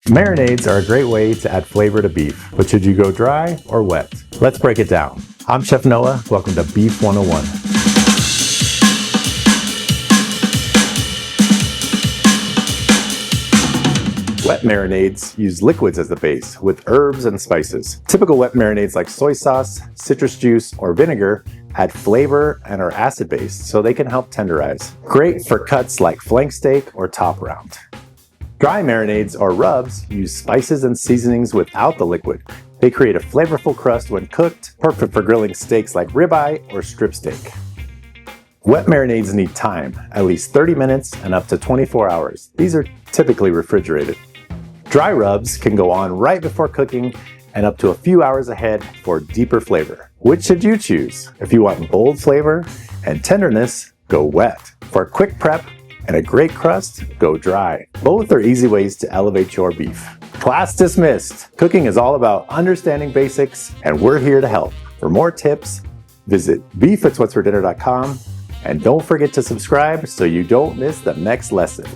Marinades are a great way to add flavor to beef, but should you go dry or wet? Let's break it down. I'm Chef Noah. Welcome to Beef 101. Wet marinades use liquids as the base with herbs and spices. Typical wet marinades like soy sauce, citrus juice, or vinegar add flavor and are acid-based, so they can help tenderize. Great for cuts like flank steak or top round. Dry marinades or rubs use spices and seasonings without the liquid. They create a flavorful crust when cooked, perfect for grilling steaks like ribeye or strip steak. Wet marinades need time, at least 30 minutes and up to 24 hours. These are typically refrigerated. Dry rubs can go on right before cooking and up to a few hours ahead for deeper flavor. Which should you choose? If you want bold flavor and tenderness, go wet. For a quick prep and a great crust, go dry. Both are easy ways to elevate your beef. Class dismissed. Cooking is all about understanding basics, and we're here to help. For more tips, visit beefitswhatsfordinner.com, and don't forget to subscribe so you don't miss the next lesson.